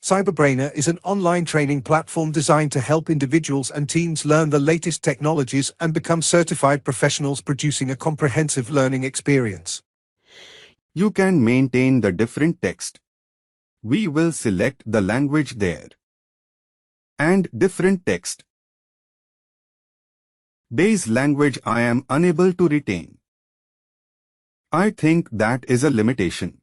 Cyberbrainer is an online training platform designed to help individuals and teams learn the latest technologies and become certified professionals, producing a comprehensive learning experience. You can maintain the different text. We will select the language there. And different text. Base language I am unable to retain. I think that is a limitation.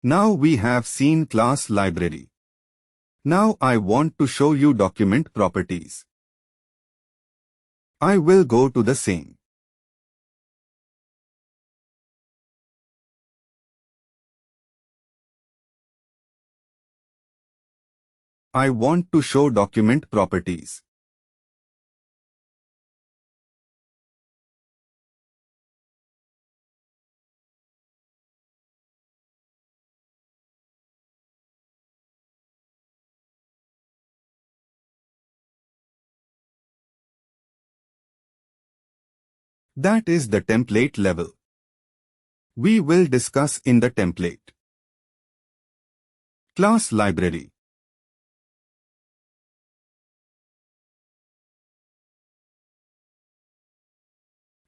Now we have seen class library. Now I want to show you document properties. I will go to the same. I want to show document properties. That is the template level. We will discuss in the template. Class library.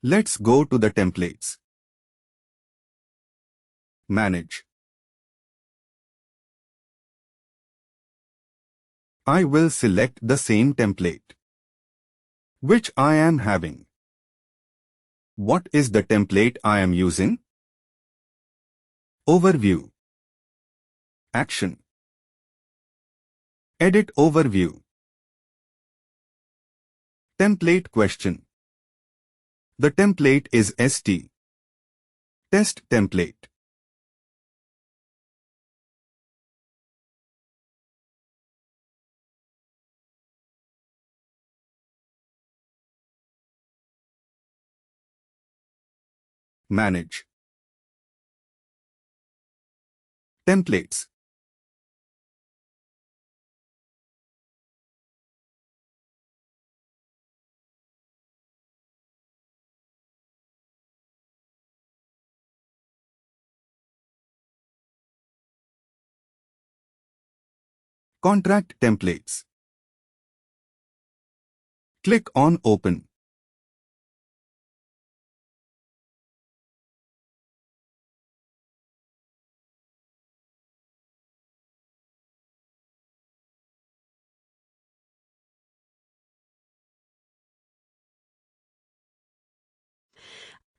Let's go to the templates. Manage. I will select the same template, which I am having. What is the template I am using? Overview. Action. Edit overview. Template question. The template is ST. Test template. Manage. Templates. Contract templates. Click on Open.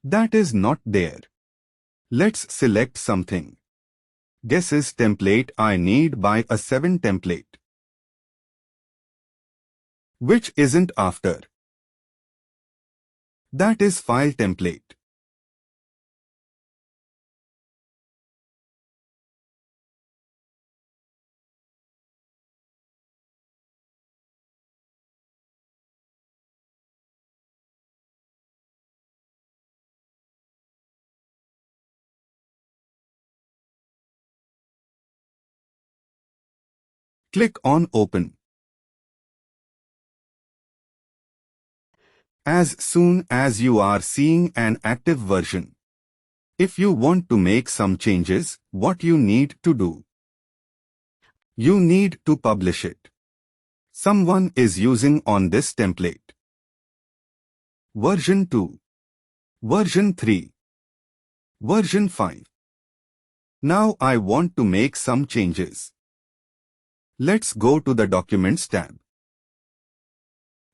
That is not there. Let's select something. Guesses template I need by a 7 template. Which isn't after. That is file template. Click on Open. As soon as you are seeing an active version. If you want to make some changes, what you need to do? You need to publish it. Someone is using on this template. Version 2. Version 3. Version 5. Now I want to make some changes. Let's go to the Documents tab.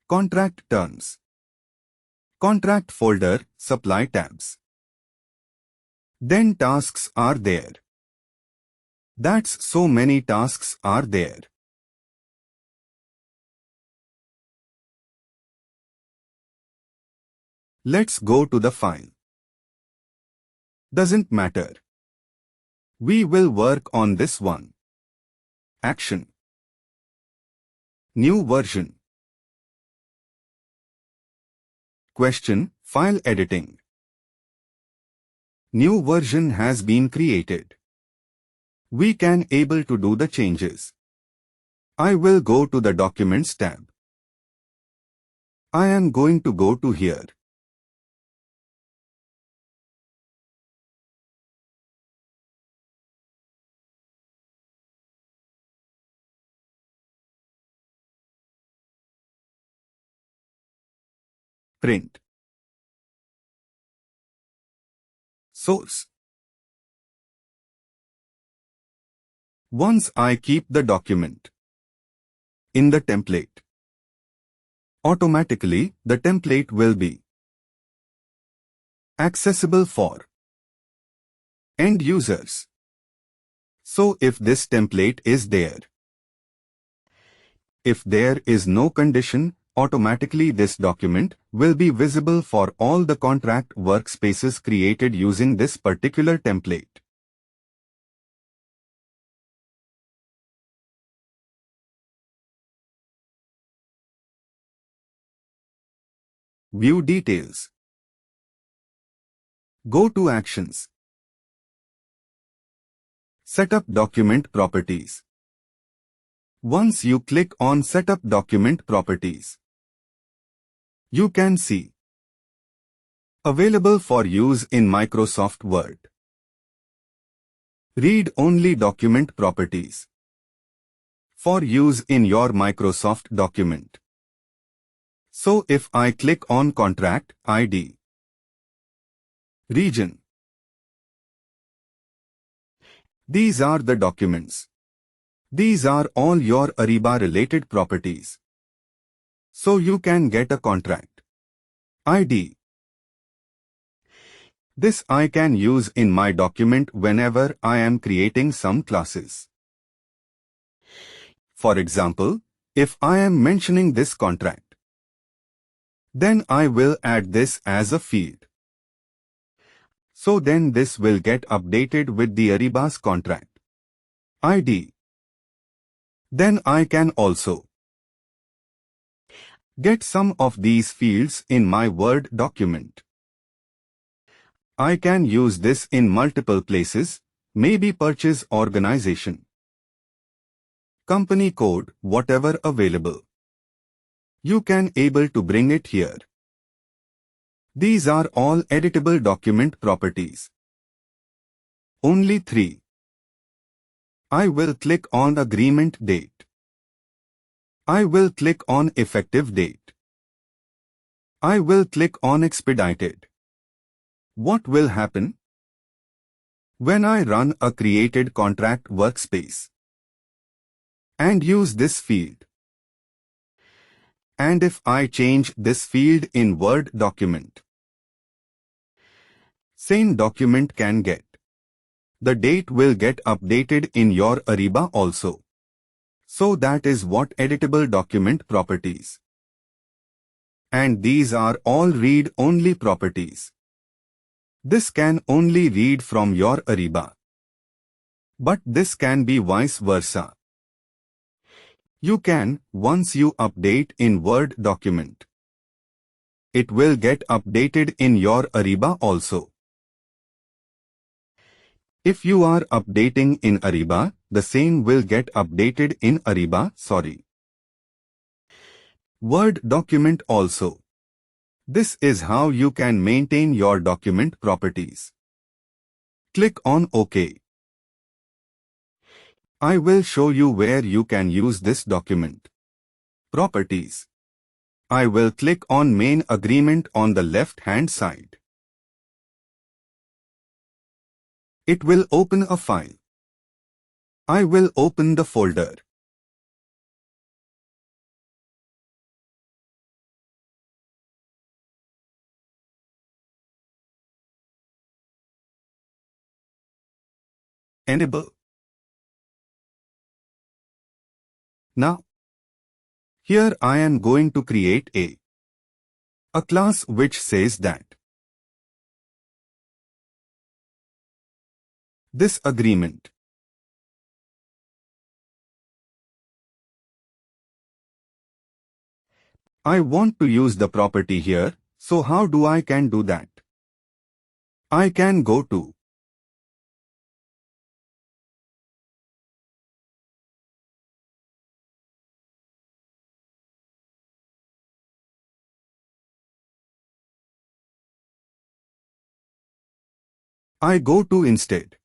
Contract Terms. Contract folder, Supply tabs. Then tasks are there. That's so many tasks are there. Let's go to the file. Doesn't matter. We will work on this one. Action. New version. Question, File editing. New version has been created. We can able to do the changes. I will go to the Documents tab. I am going to go to here. Print. Source. Once I keep the document in the template, automatically the template will be accessible for end users. So if this template is there, if there is no condition, automatically this document will be visible for all the contract workspaces created using this particular template. View details. Go to Actions. Set up document properties. Once you click on Set up document properties, you can see available for use in Microsoft Word. Read only document properties for use in your Microsoft document. So if I click on Contract ID, Region, these are the documents. These are all your Ariba related properties. So you can get a contract ID. This I can use in my document whenever I am creating some classes. For example, if I am mentioning this contract, then I will add this as a field. So then this will get updated with the Ariba's contract ID. Then I can also get some of these fields in my Word document. I can use this in multiple places, maybe purchase organization, company code, whatever available. You can able to bring it here. These are all editable document properties. Only 3. I will click on Agreement Date. I will click on Effective Date. I will click on Expedited. What will happen? When I run a created contract workspace and use this field, and if I change this field in Word document, same document can get. The date will get updated in your Ariba also. So that is what editable document properties. And these are all read-only properties. This can only read from your Ariba. But this can be vice versa. You can, once you update in Word document, it will get updated in your Ariba also. If you are updating in Ariba, the same will get updated in Ariba, Word document also. This is how you can maintain your document properties. Click on OK. I will show you where you can use this document. Properties. I will click on Main Agreement on the left-hand side. It will open a file. I will open the folder. Enable. Now, here I am going to create a class which says that this agreement I want to use the property here, so how do I can do that? I can go to instead.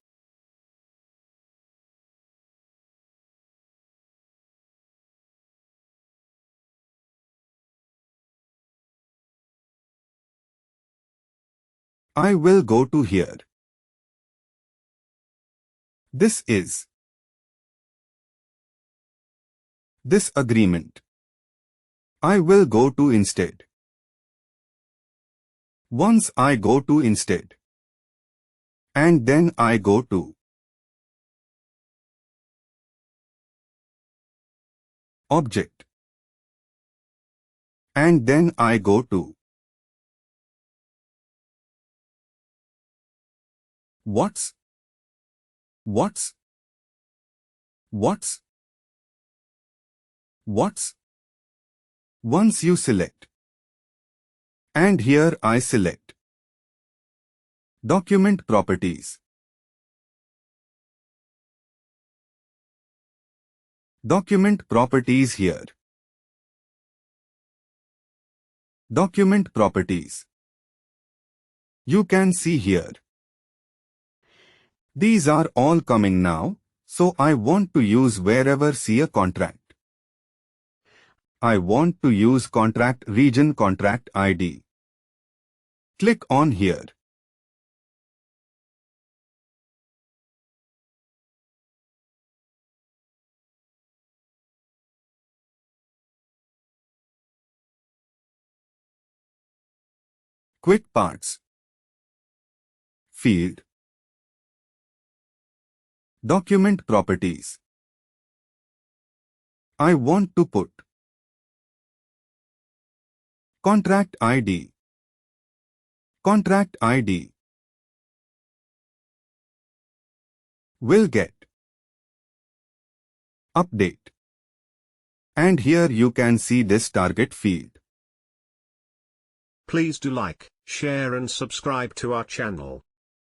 I will go to here. This is this agreement. I will go to instead. Once I go to instead, and then I go to object, and then I go to what's. Once you select, and here I select document properties. Document properties here. Document properties. You can see here. These are all coming now, so I want to use wherever see a contract. I want to use contract region contract ID. Click on here. Quick parts. Field. Document properties. I want to put contract ID. Contract ID will get update. And here you can see this target field. Please do like, share and subscribe to our channel.